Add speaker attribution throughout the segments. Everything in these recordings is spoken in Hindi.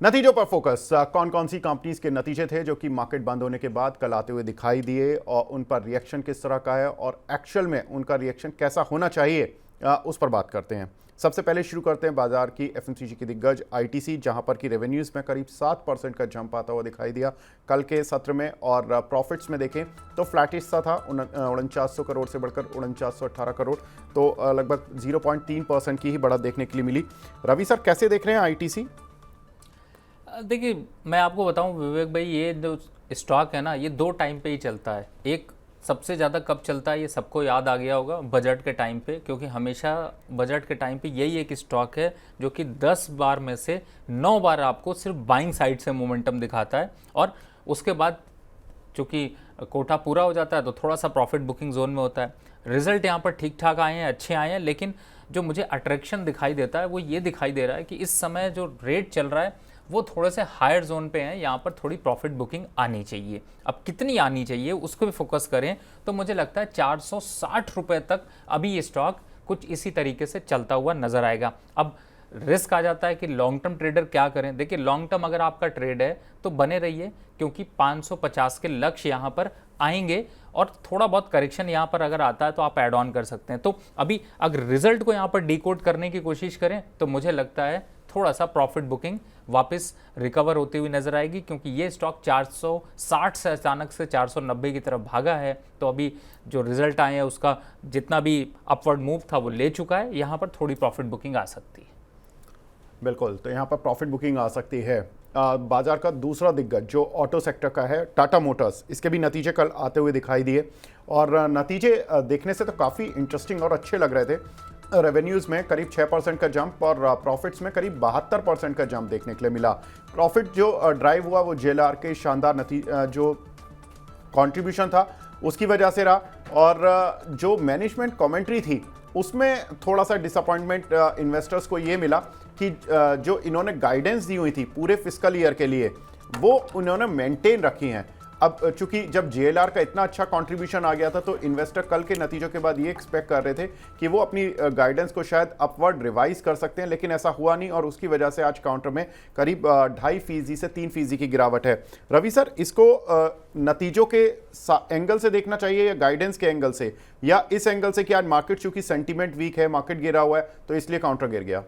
Speaker 1: नतीजों पर फोकस। कौन कौन सी कंपनीज के नतीजे थे जो कि मार्केट बंद होने के बाद कल आते हुए दिखाई दिए और उन पर रिएक्शन किस तरह का है और एक्चुअल में उनका रिएक्शन कैसा होना चाहिए, उस पर बात करते हैं। सबसे पहले शुरू करते हैं बाजार की एफएमसीजी की दिग्गज आईटीसी, जहां पर की रेवेन्यूज में करीब 7% का जंप आता हुआ दिखाई दिया कल के सत्र में। और प्रॉफिट्स में देखें तो फ्लैटिश सा था, 4900 करोड़ से बढ़कर 4918 करोड़, तो लगभग 0.3% की ही बढ़त देखने के लिए मिली। रवि सर, कैसे देख रहे हैं आईटीसी?
Speaker 2: देखिए, मैं आपको बताऊं विवेक भाई, ये जो स्टॉक है ना, ये दो टाइम पे ही चलता है। एक सबसे ज़्यादा कब चलता है ये सबको याद आ गया होगा, बजट के टाइम पे, क्योंकि हमेशा बजट के टाइम पे यही एक स्टॉक है जो कि 10 बार में से 9 बार आपको सिर्फ बाइंग साइड से मोमेंटम दिखाता है। और उसके बाद चूँकि कोटा पूरा हो जाता है तो थोड़ा सा प्रॉफिट बुकिंग जोन में होता है। रिजल्ट यहाँ पर ठीक ठाक आए हैं, अच्छे आए हैं, लेकिन जो मुझे अट्रैक्शन दिखाई देता है वो ये दिखाई दे रहा है कि इस समय जो रेट चल रहा है वो थोड़े से हायर जोन पे हैं। यहाँ पर थोड़ी प्रॉफिट बुकिंग आनी चाहिए। अब कितनी आनी चाहिए उसको भी फोकस करें तो मुझे लगता है 460 रुपये तक अभी ये स्टॉक कुछ इसी तरीके से चलता हुआ नजर आएगा। अब रिस्क आ जाता है कि लॉन्ग टर्म ट्रेडर क्या करें। देखिए, लॉन्ग टर्म अगर आपका ट्रेड है तो बने रहिए, क्योंकि 550 के लक्ष्य यहाँ पर आएंगे और थोड़ा बहुत करेक्शन यहाँ पर अगर आता है तो आप ऐड ऑन कर सकते हैं। तो अभी अगर रिजल्ट को यहाँ पर डिकोड करने की कोशिश करें तो मुझे लगता है थोड़ा सा प्रॉफिट बुकिंग वापस रिकवर होती हुई नजर आएगी, क्योंकि ये स्टॉक 460 से अचानक से 490 की तरफ भागा है। तो अभी जो रिजल्ट आए हैं उसका जितना भी अपवर्ड मूव था वो ले चुका है। यहाँ पर थोड़ी प्रॉफिट बुकिंग आ सकती है।
Speaker 1: बिल्कुल, तो यहाँ पर प्रॉफिट बुकिंग आ सकती है। बाजार का दूसरा दिग्गज जो ऑटो सेक्टर का है, टाटा मोटर्स, इसके भी नतीजे कल आते हुए दिखाई दिए और नतीजे देखने से तो काफ़ी इंटरेस्टिंग और अच्छे लग रहे थे। रेवेन्यूज़ में करीब 6% का जंप और प्रॉफिट्स में करीब 72% का जंप देखने के लिए मिला। प्रॉफिट जो ड्राइव हुआ वो जेएलआर के शानदार जो कंट्रीब्यूशन था उसकी वजह से रहा। और जो मैनेजमेंट कमेंट्री थी उसमें थोड़ा सा डिसअपॉइंटमेंट इन्वेस्टर्स को ये मिला कि जो इन्होंने गाइडेंस दी हुई थी पूरे फिस्कल ईयर के लिए वो उन्होंने मेंटेन रखी हैं। अब चूंकि जब जेएलआर का इतना अच्छा कंट्रीब्यूशन आ गया था तो इन्वेस्टर कल के नतीजों के बाद ये एक्सपेक्ट कर रहे थे कि वो अपनी गाइडेंस को शायद अपवर्ड रिवाइज कर सकते हैं, लेकिन ऐसा हुआ नहीं और उसकी वजह से आज काउंटर में करीब 2.5% से 3% की गिरावट है। रवि सर, इसको नतीजों के एंगल से देखना चाहिए या गाइडेंस के एंगल से, या इस एंगल से कि आज मार्केट चूंकि सेंटीमेंट वीक है, मार्केट गिरा हुआ है तो इसलिए काउंटर गिर गया?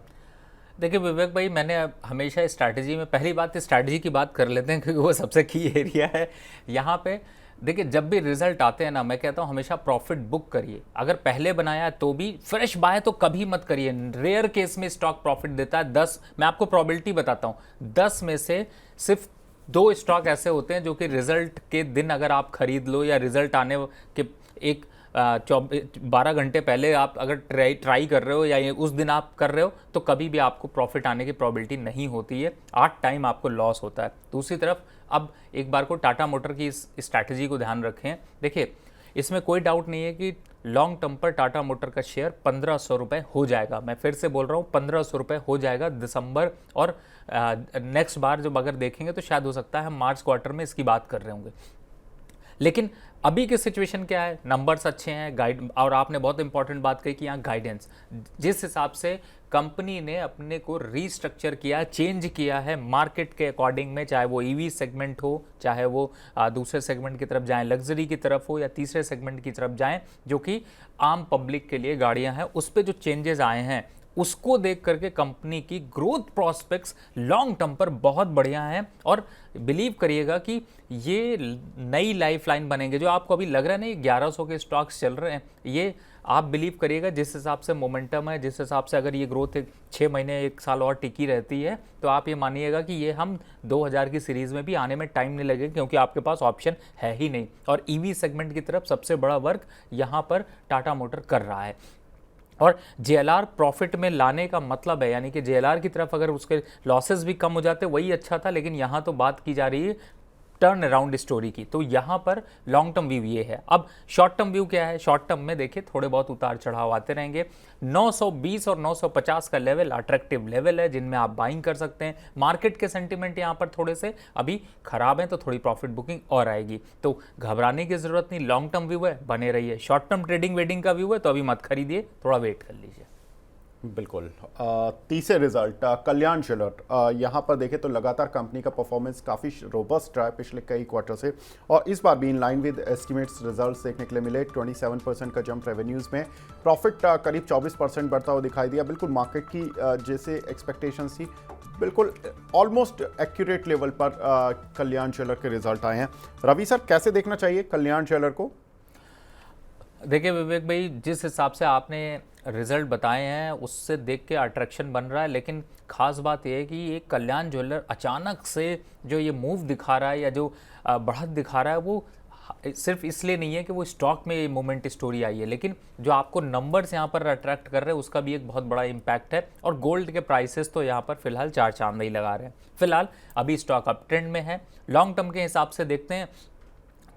Speaker 2: देखिए विवेक भाई, मैंने हमेशा स्ट्रैटेजी में पहली बात स्ट्रैटेजी की बात कर लेते हैं, क्योंकि वो सबसे की एरिया है यहाँ पे। देखिए, जब भी रिजल्ट आते हैं ना, मैं कहता हूँ हमेशा प्रॉफिट बुक करिए। अगर पहले बनाया तो भी, फ्रेश बाय तो कभी मत करिए। रेयर केस में स्टॉक प्रॉफिट देता है। 10, मैं आपको प्रोबेबिलिटी बताता हूँ, 10 में से सिर्फ 2 स्टॉक ऐसे होते हैं जो कि रिजल्ट के दिन अगर आप खरीद लो या रिजल्ट आने के एक 12 घंटे पहले आप अगर ट्राई कर रहे हो या उस दिन आप कर रहे हो तो कभी भी आपको प्रॉफिट आने की प्रोबेबिलिटी नहीं होती है। 8 टाइम आपको लॉस होता है। दूसरी तरफ अब एक बार को टाटा मोटर की इस स्ट्रैटेजी को ध्यान रखें। देखिए, इसमें कोई डाउट नहीं है कि लॉन्ग टर्म पर टाटा मोटर का शेयर 1500 रुपये हो जाएगा। मैं फिर से बोल रहा हूँ, 1500 रुपये हो जाएगा दिसंबर, और नेक्स्ट बार जब अगर देखेंगे तो शायद हो सकता है हम मार्च क्वार्टर में इसकी बात कर रहे होंगे। लेकिन अभी की सिचुएशन क्या है, नंबर्स अच्छे हैं, गाइड, और आपने बहुत इंपॉर्टेंट बात कही कि यहाँ गाइडेंस, जिस हिसाब से कंपनी ने अपने को रीस्ट्रक्चर किया, चेंज किया है मार्केट के अकॉर्डिंग में, चाहे वो ईवी सेगमेंट हो, चाहे वो दूसरे सेगमेंट की तरफ जाएं, लग्जरी की तरफ हो, या तीसरे सेगमेंट की तरफ जाएं जो कि आम पब्लिक के लिए गाड़ियां हैं, उस पर जो चेंजेस आए हैं उसको देख करके कंपनी की ग्रोथ प्रोस्पेक्ट्स लॉन्ग टर्म पर बहुत बढ़िया हैं। और बिलीव करिएगा कि ये नई लाइफ लाइन बनेंगे। जो आपको अभी लग रहा है ना, ये 1100 के स्टॉक्स चल रहे हैं, ये आप बिलीव करिएगा जिस हिसाब से मोमेंटम है, जिस हिसाब से अगर ये ग्रोथ 6 महीने 1 साल और टिकी रहती है तो आप ये मानिएगा कि ये हम 2000 की सीरीज़ में भी आने में टाइम नहीं लगेगा, क्योंकि आपके पास ऑप्शन है ही नहीं। और ईवी सेगमेंट की तरफ सबसे बड़ा वर्क यहाँ पर टाटा मोटर कर रहा है। और जेएलआर प्रॉफिट में लाने का मतलब है, यानी कि जेएलआर की तरफ अगर उसके लॉसेस भी कम हो जाते वही अच्छा था, लेकिन यहाँ तो बात की जा रही है टर्न अराउंड स्टोरी की। तो यहाँ पर लॉन्ग टर्म व्यू ये है। अब शॉर्ट टर्म व्यू क्या है? शॉर्ट टर्म में देखिए थोड़े बहुत उतार चढ़ाव आते रहेंगे। 920 और 950 का लेवल अट्रैक्टिव लेवल है जिनमें आप बाइंग कर सकते हैं। मार्केट के सेंटीमेंट यहाँ पर थोड़े से अभी खराब हैं तो थोड़ी प्रॉफिट बुकिंग और आएगी, तो घबराने की जरूरत नहीं। लॉन्ग टर्म व्यू है, बने रहिए। शॉर्ट टर्म ट्रेडिंग वेडिंग का व्यू है तो अभी मत खरीदिए, थोड़ा वेट कर लीजिए।
Speaker 1: बिल्कुल। तीसरे रिजल्ट कल्याण ज्वेलर, यहाँ पर देखें तो लगातार कंपनी का परफॉर्मेंस काफ़ी रोबस्ट रहा है पिछले कई क्वार्टर से, और इस बार भी in line with estimates results देखने के लिए मिले। 27% का जंप रेवेन्यूज़ में, प्रॉफिट करीब 24% बढ़ता हुआ दिखाई दिया। बिल्कुल मार्केट की जैसे एक्सपेक्टेशंस थी, बिल्कुल ऑलमोस्ट एक्यूरेट लेवल पर कल्याण ज्वेलर के रिजल्ट आए हैं। रवि सर, कैसे देखना चाहिए कल्याण ज्वेलर को?
Speaker 2: देखिए विवेक भाई, जिस हिसाब से आपने रिजल्ट बताए हैं उससे देख के अट्रैक्शन बन रहा है, लेकिन खास बात यह है कि ये कल्याण ज्वेलर अचानक से जो ये मूव दिखा रहा है या जो बढ़त दिखा रहा है, वो सिर्फ इसलिए नहीं है कि वो स्टॉक में ये मोमेंट स्टोरी आई है, लेकिन जो आपको नंबर्स यहाँ पर अट्रैक्ट कर रहे हैं उसका भी एक बहुत बड़ा इम्पैक्ट है। और गोल्ड के प्राइसेस तो यहाँ पर फिलहाल चार चांद ही लगा रहे हैं। फिलहाल अभी स्टॉक अप ट्रेंड में है। लॉन्ग टर्म के हिसाब से देखते हैं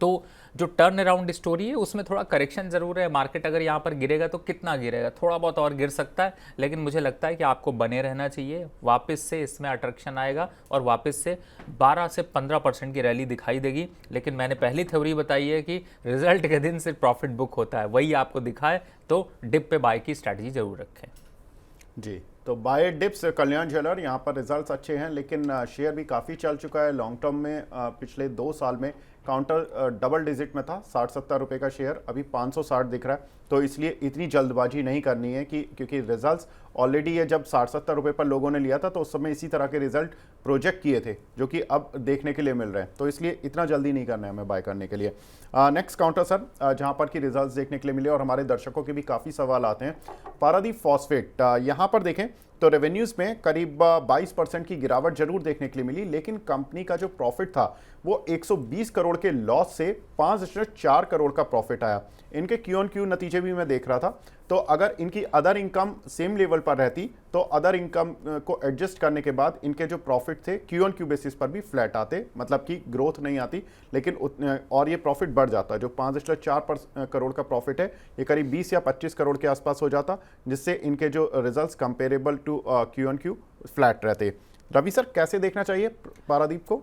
Speaker 2: तो जो टर्न अराउंड स्टोरी है उसमें थोड़ा करेक्शन ज़रूर है। मार्केट अगर यहाँ पर गिरेगा तो कितना गिरेगा, थोड़ा बहुत और गिर सकता है, लेकिन मुझे लगता है कि आपको बने रहना चाहिए। वापस से इसमें अट्रैक्शन आएगा और वापस से 12 से 15% की रैली दिखाई देगी। लेकिन मैंने पहली थ्योरी बताई है कि रिजल्ट के दिन सिर्फ प्रॉफिट बुक होता है, वही आपको दिखाए तो डिप पे बाय की स्ट्रैटेजी जरूर रखें।
Speaker 1: जी, तो बाय डिप्स कल्याण ज्वेलर, यहाँ पर रिजल्ट्स अच्छे हैं, लेकिन शेयर भी काफ़ी चल चुका है। लॉन्ग टर्म में पिछले 2 साल में काउंटर डबल डिजिट में था, 60-70 रुपये का शेयर, अभी 560 दिख रहा है। तो इसलिए इतनी जल्दबाजी नहीं करनी है कि क्योंकि रिजल्ट्स ऑलरेडी ये जब 60-70 रुपये पर लोगों ने लिया था तो उस समय इसी तरह के रिजल्ट प्रोजेक्ट किए थे जो कि अब देखने के लिए मिल रहे हैं। तो इसलिए इतना जल्दी नहीं करना है हमें बाय करने के लिए। नेक्स्ट काउंटर सर, जहाँ पर कि रिजल्ट्स देखने के लिए मिले और हमारे दर्शकों के भी काफ़ी सवाल आते हैं, पारादीप फॉस्फेट, यहाँ पर देखें तो रेवेन्यूज़ में करीब 22% की गिरावट जरूर देखने के लिए मिली, लेकिन कंपनी का जो प्रॉफिट था वो 120 करोड़ के लॉस से 5.4 करोड़ का प्रॉफिट आया। इनके क्यू ऑन क्यू नतीजे भी मैं देख रहा था, तो अगर इनकी अदर इनकम सेम लेवल पर रहती तो अदर इनकम को एडजस्ट करने के बाद इनके जो प्रॉफिट थे क्यू ऑन क्यू बेसिस पर भी फ्लैट आते, मतलब कि ग्रोथ नहीं आती, लेकिन और ये प्रॉफिट बढ़ जाता। जो 5.4 करोड़ का प्रॉफिट है ये करीब 20 या 25 करोड़ के आसपास हो जाता, जिससे इनके जो results comparable to Q on Q flat रहते। रवि सर, कैसे देखना चाहिए पारादीप को?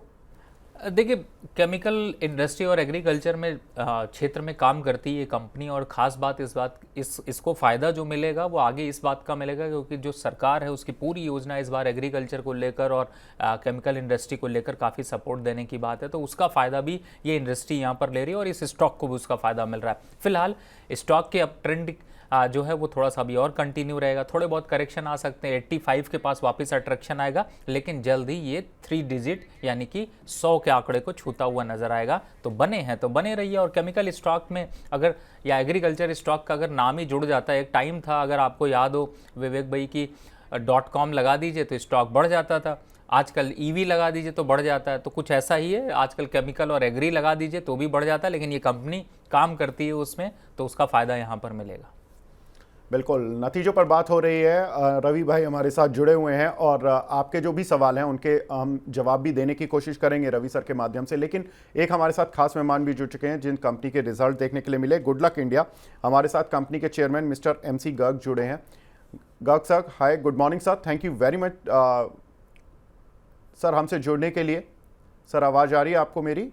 Speaker 2: देखिए, केमिकल इंडस्ट्री और एग्रीकल्चर में क्षेत्र में काम करती है ये कंपनी, और ख़ास बात इसको फ़ायदा जो मिलेगा वो आगे इस बात का मिलेगा क्योंकि जो सरकार है उसकी पूरी योजना इस बार एग्रीकल्चर को लेकर और केमिकल इंडस्ट्री को लेकर काफ़ी सपोर्ट देने की बात है। तो उसका फ़ायदा भी ये इंडस्ट्री यहाँ पर ले रही है और इस स्टॉक को भी उसका फ़ायदा मिल रहा है। फिलहाल स्टॉक के अप ट्रेंड जो है वो थोड़ा सा अभी और कंटिन्यू रहेगा। थोड़े बहुत करेक्शन आ सकते हैं, 85 के पास वापस अट्रैक्शन आएगा, लेकिन जल्द ही ये 3 डिजिट यानी कि 100 के आंकड़े को छूता हुआ नजर आएगा। तो बने हैं तो बने रहिए। और केमिकल स्टॉक में अगर या एग्रीकल्चर स्टॉक का अगर नाम ही जुड़ जाता है, एक टाइम था अगर आपको याद हो विवेक भाई की .com लगा दीजिए तो स्टॉक बढ़ जाता था, आजकल ईवी लगा दीजिए तो बढ़ जाता है। तो कुछ ऐसा ही है, आजकल केमिकल और एग्री लगा दीजिए तो भी बढ़ जाता है, लेकिन ये कंपनी काम करती है उसमें तो उसका फ़ायदा यहाँ पर मिलेगा।
Speaker 1: बिल्कुल, नतीजों पर बात हो रही है। रवि भाई हमारे साथ जुड़े हुए हैं और आपके जो भी सवाल हैं उनके हम जवाब भी देने की कोशिश करेंगे रवि सर के माध्यम से, लेकिन एक हमारे साथ खास मेहमान भी जुड़ चुके हैं जिन कंपनी के रिजल्ट देखने के लिए मिले। गुड लक इंडिया, हमारे साथ कंपनी के चेयरमैन मिस्टर MC गर्ग जुड़े हैं। Garg sir, hi, good morning sir, thank you very much sir हमसे जुड़ने के लिए। सर, आवाज़ आ रही है आपको मेरी?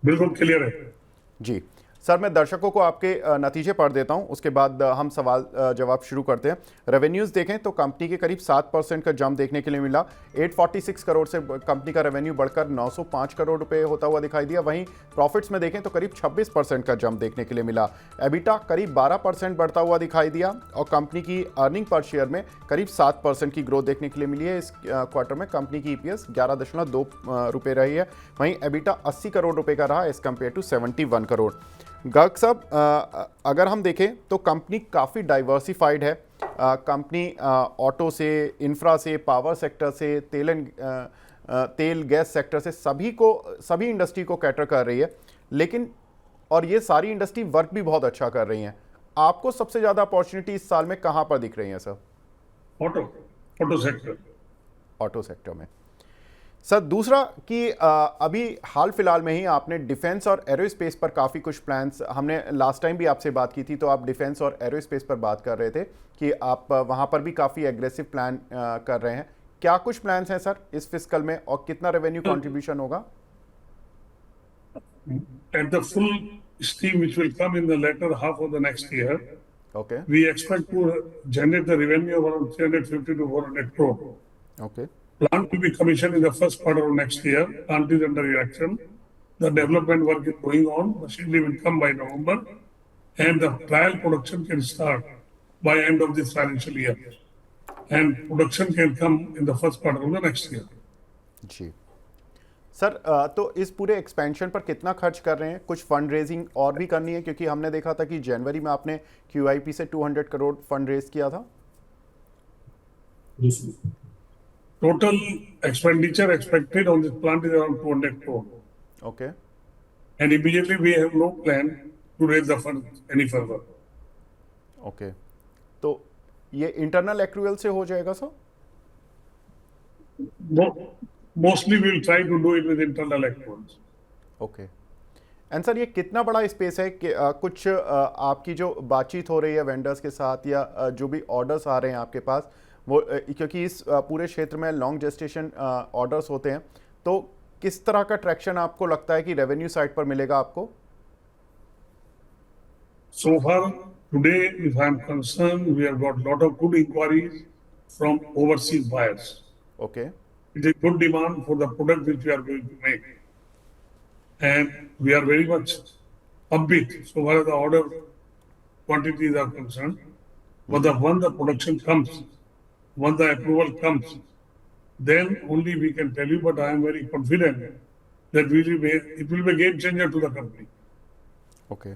Speaker 3: बिल्कुल क्लियर है
Speaker 1: जी सर, मैं दर्शकों को आपके नतीजे पढ़ देता हूं, उसके बाद हम सवाल जवाब शुरू करते हैं। रेवेन्यूज़ देखें तो कंपनी के करीब 7% का जंप देखने के लिए मिला। 846 करोड़ से कंपनी का रेवेन्यू बढ़कर 905 करोड़ रुपए होता हुआ दिखाई दिया। वहीं प्रॉफिट्स में देखें तो करीब 26% का जंप देखने के लिए मिला। एबिटा करीब 12% बढ़ता हुआ दिखाई दिया और कंपनी की अर्निंग पर शेयर में करीब 7% की ग्रोथ देखने के लिए मिली है। इस क्वार्टर में कंपनी की EPS 11.2 रुपये रही है। वहीं एबिटा 80 करोड़ रुपये का रहा as compare to 71 crore. Garg साहब, अगर हम देखें तो कंपनी काफ़ी डाइवर्सिफाइड है। कंपनी ऑटो से, इंफ्रा से, पावर सेक्टर से, तेल गैस सेक्टर से सभी इंडस्ट्री को कैटर कर रही है, लेकिन और ये सारी इंडस्ट्री वर्क भी बहुत अच्छा कर रही हैं। आपको सबसे ज़्यादा अपॉर्चुनिटी इस साल में कहाँ पर दिख रही है सर? ऑटो सेक्टर में। सर, दूसरा कि अभी हाल फिलहाल में ही आपने डिफेंस और एरोस्पेस पर काफ़ी कुछ प्लान्स, हमने लास्ट टाइम भी आपसे बात की थी तो आप डिफेंस और एरोस्पेस पर बात कर रहे थे कि आप वहाँ पर भी काफ़ी एग्रेसिव प्लान कर रहे हैं। क्या कुछ प्लान्स हैं सर इस फिस्कल में और कितना रेवेन्यू कंट्रीब्यूशन होगा?
Speaker 3: at the full steam which will come in the latter half of the next year.
Speaker 1: Okay
Speaker 3: We expect to generate the revenue of around 350 to 400 crore.
Speaker 1: Okay
Speaker 3: Plant will be commissioned in the first quarter of next year. Plant is under erection. The development work is going on. Machinery will come by November, and the trial production can start by end of this financial year. And production can come in the first quarter of the next year.
Speaker 1: जी सर, तो इस पूरे एक्सपेंशन पर कितना खर्च कर रहे हैं? कुछ फंड रेजिंग और भी करनी है, क्योंकि हमने देखा था कि जनवरी में आपने QIP से 200 करोड़ फंड रेज किया था।
Speaker 3: Total expenditure expected on this plant is around 200 crore.
Speaker 1: Okay
Speaker 3: And immediately we have no plan to raise the funds any further.
Speaker 1: Okay, तो ये इंटरनल एक्रूअल से हो जाएगा sir?
Speaker 3: Mostly we will try to do it with internal accruals.
Speaker 1: Okay. And sir, ये कितना बड़ा स्पेस है कि कुछ आपकी जो बातचीत हो रही है वेंडर्स के साथ, या जो भी ऑर्डर्स आ रहे हैं आपके पास, वो क्योंकि इस पूरे क्षेत्र में लॉन्ग जेस्टेशन ऑर्डर्स होते हैं, तो किस तरह का ट्रैक्शन आपको लगता है कि रेवेन्यू साइड पर मिलेगा आपको?
Speaker 3: So far, today, if I am concerned, we have got lot of good inquiries from overseas buyers.
Speaker 1: Okay
Speaker 3: It is good demand for the product which we are going to make. And we are very much upbeat so far as the order quantities are concerned. But when the production comes, when the approval comes, then only we can tell you, but I am very confident that it will be a game changer to the company.
Speaker 1: Okay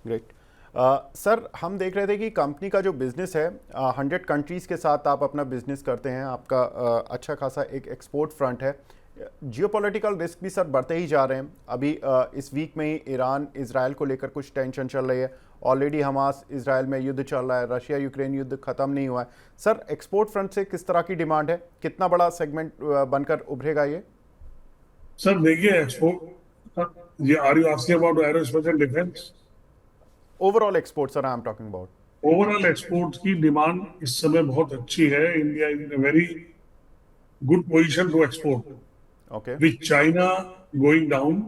Speaker 1: great. Sir, हम देख रहे थे कि कंपनी का जो बिज़नेस है, 100 कंट्रीज़ के साथ आप अपना बिजनेस करते हैं, आपका अच्छा खासा एक एक्सपोर्ट फ्रंट है। जियोपॉलिटिकल रिस्क भी सर बढ़ते ही जा रहे हैं। अभी इस वीक में ही ईरान इजराइल को लेकर कुछ टेंशन चल रही है। ऑलरेडी हमास इजराइल में युद्ध चल रहा है, रशिया यूक्रेन युद्ध ख़त्म नहीं हुआ है। सर, एक्सपोर्ट फ्रंट से किस तरह की डिमांड है? कितना बड़ा सेगमेंट बनकर उभरेगा ये?
Speaker 3: सर देखिए, export, are you asking about aerospace and defence?
Speaker 1: Overall export sir, I am talking about.
Speaker 3: Overall export की डिमांड इस समय बहुत अच्छी है। India is in a very good position to export.
Speaker 1: Okay
Speaker 3: With China going down,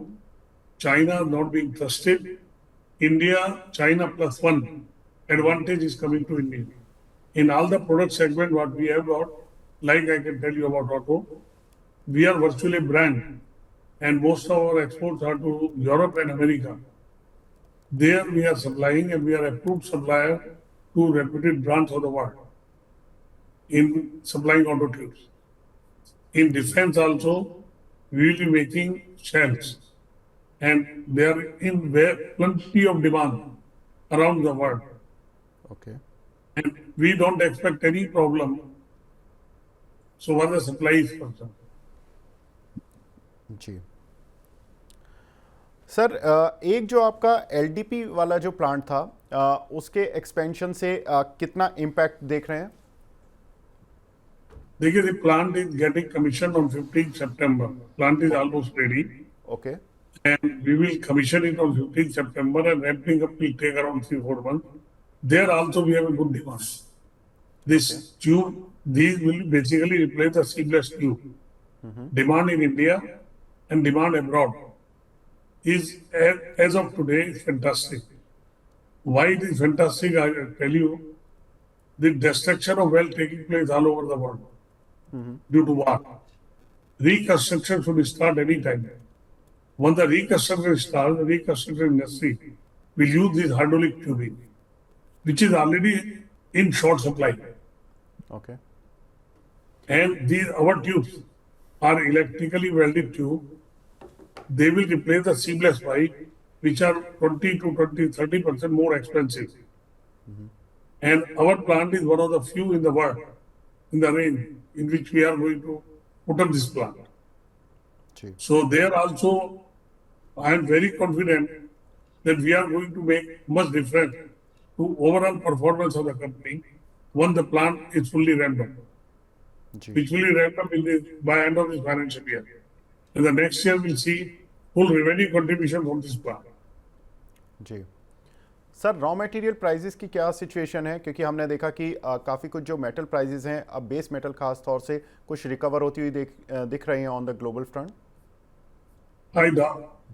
Speaker 3: China not being trusted, India, China plus one advantage is coming to India. In all the product segment what we have got, like I can tell you about auto, we are virtually brand, and most of our exports are to Europe and America. There we are supplying, and we are approved supplier to reputed brands of the world in supplying auto tubes. In defense also, we will be making shells, and they are in plenty of demand around the world,
Speaker 1: okay
Speaker 3: and we don't expect any problem so far the supply is concerned.
Speaker 1: जी सर, एक जो आपका LDP वाला जो प्लांट था, उसके एक्सपेंशन से कितना इम्पैक्ट देख रहे हैं?
Speaker 3: देखिए, the plant is getting commissioned on 15th September. Plant is almost ready,
Speaker 1: okay
Speaker 3: and we will commission it on 15th September, and ramping up will take around 3-4 months. There also we have a good demand. This tube, these will basically replace the seamless tube. Demand in India and demand abroad is, as of today, is fantastic. Why it is fantastic, I will tell you. The destruction of wealth taking place all over the world due to war. Reconstruction should start any time. When the reconstruction starts, the reconstruction industry will use this hydraulic tubing, which is already in short supply.
Speaker 1: Okay
Speaker 3: And these our tubes are electrically welded tube. They will replace the seamless pipe, which are 30% more expensive. And our plant is one of the few in the world, in the range in which we are going to put up this plant.
Speaker 1: जी
Speaker 3: So there also, I am very confident that we are going to make much difference to overall performance of the company when the plant is fully ramped up.
Speaker 1: जी
Speaker 3: Which will be ramped up by end of this financial year. And the next year we'll see full revenue contribution from this plant.
Speaker 1: जी सर, रॉ मटेरियल प्राइसेस की क्या सिचुएशन है? क्योंकि हमने देखा कि काफ़ी कुछ जो मेटल प्राइसेस हैं, अब बेस मेटल खास तौर से कुछ रिकवर होती हुई दिख रही हैं on the global front.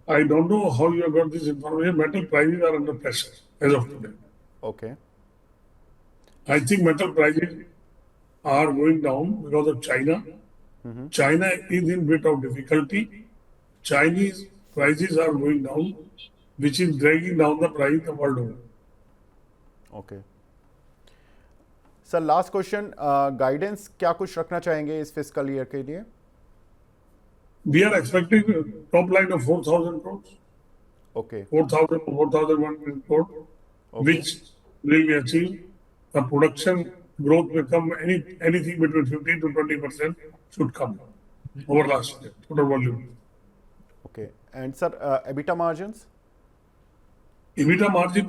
Speaker 3: I don't know how you have got this information. Metal prices are under pressure as of today.
Speaker 1: Okay
Speaker 3: I think metal prices are going down because of China. China is in bit of difficulty. Chinese prices are going down, which is dragging down the price the world over.
Speaker 1: Okay sir, last question, guidance क्या कुछ रखना चाहेंगे इस फिस्कल ईयर के लिए?
Speaker 3: We are expecting a top line of 4,000 crores,
Speaker 1: okay
Speaker 3: 4,000 to 4,100 crores, which will be achieved. The production growth will come anything between 15 to 20% should come over last year, total volume.
Speaker 1: Okay and sir, EBITDA margins?
Speaker 3: EBITDA margin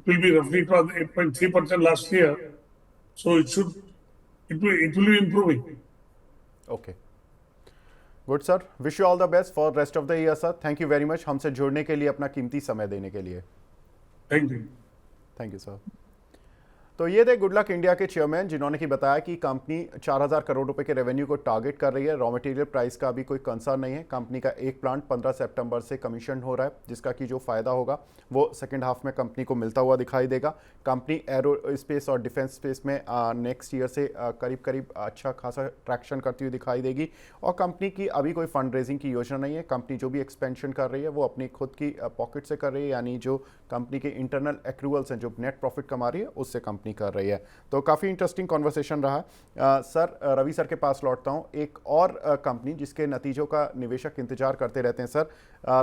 Speaker 3: will be roughly 8.3% last year, so it will be improving.
Speaker 1: Okay good sir, wish you all the best for rest of the year sir. Thank you very much हमसे जुड़ने के लिए, अपना कीमती समय देने के लिए।
Speaker 3: Thank you.
Speaker 1: Thank you sir. तो ये थे गुड लक इंडिया के चेयरमैन, जिन्होंने कि बताया कि कंपनी 4,000 करोड़ रुपए के रेवेन्यू को टारगेट कर रही है। रॉ मटेरियल प्राइस का अभी कोई कंसर्न नहीं है। कंपनी का एक प्लांट 15 सितंबर से कमीशन हो रहा है, जिसका कि जो फ़ायदा होगा वो सेकंड हाफ में कंपनी को मिलता हुआ दिखाई देगा। कंपनी एरो स्पेस और डिफेंस स्पेस में नेक्स्ट ईयर से करीब अच्छा खासा ट्रैक्शन करती हुई दिखाई देगी। और कंपनी की अभी कोई फंड रेजिंग की योजना नहीं है। कंपनी जो भी एक्सपेंशन कर रही है वो अपनी खुद की पॉकेट से कर रही है, यानी जो कंपनी के इंटरनल एक्रूवल्स हैं, जो नेट प्रॉफिट कमा रही है, उससे कंपनी कर रही है। तो काफ़ी इंटरेस्टिंग कॉन्वर्सेशन रहा। सर, रवि सर के पास लौटता हूँ। एक और कंपनी जिसके नतीजों का निवेशक इंतजार करते रहते हैं सर,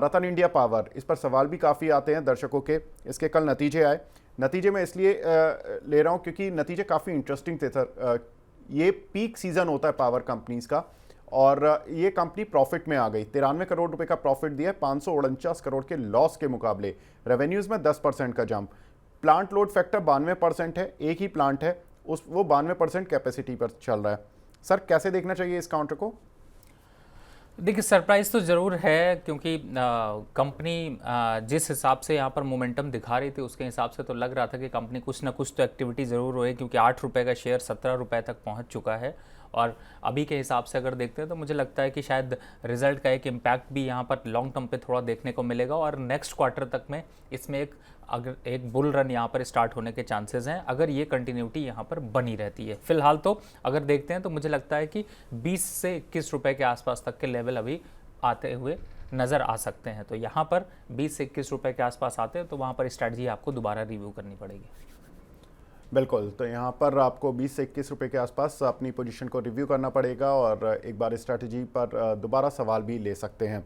Speaker 1: रतन इंडिया पावर। इस पर सवाल भी काफ़ी आते हैं दर्शकों के। इसके कल नतीजे आए। नतीजे मैं इसलिए ले रहा हूँ क्योंकि नतीजे काफ़ी इंटरेस्टिंग थे सर। ये पीक सीज़न होता है पावर कंपनीज़ का, और ये कंपनी प्रॉफिट में आ गई। 93 करोड़ रुपए का प्रॉफिट दिया है 549 करोड़ के लॉस के मुकाबले। रेवेन्यूज़ में 10% का जंप। प्लांट लोड फैक्टर 92% है, एक ही प्लांट है, वो 92% कैपेसिटी पर चल रहा है। सर, कैसे देखना चाहिए इस काउंटर को?
Speaker 2: देखिए, सरप्राइज़ तो ज़रूर है, क्योंकि कंपनी जिस हिसाब से यहाँ पर मोमेंटम दिखा रही थी उसके हिसाब से तो लग रहा था कि कंपनी कुछ ना कुछ तो एक्टिविटी ज़रूर हुई, क्योंकि 8 रुपये का शेयर 17 रुपये तक पहुँच चुका है। और अभी के हिसाब से अगर देखते हैं तो मुझे लगता है कि शायद रिज़ल्ट का एक इम्पैक्ट भी यहाँ पर लॉन्ग टर्म पे थोड़ा देखने को मिलेगा, और नेक्स्ट क्वार्टर तक में इसमें एक बुल रन यहाँ पर स्टार्ट होने के चांसेस हैं, अगर ये कंटिन्यूटी यहाँ पर बनी रहती है। फिलहाल तो अगर देखते हैं तो मुझे लगता है कि 20 से 21 रुपये के आसपास तक के लेवल अभी आते हुए नज़र आ सकते हैं। तो यहाँ पर 20 से 21 रुपये के आसपास आते हैं तो वहाँ पर स्ट्रैटेजी आपको दोबारा रिव्यू करनी पड़ेगी।
Speaker 1: बिल्कुल, तो यहाँ पर आपको 20 से 21 रुपये के आसपास अपनी पोजीशन को रिव्यू करना पड़ेगा, और एक बार स्ट्रैटेजी पर दोबारा सवाल भी ले सकते हैं।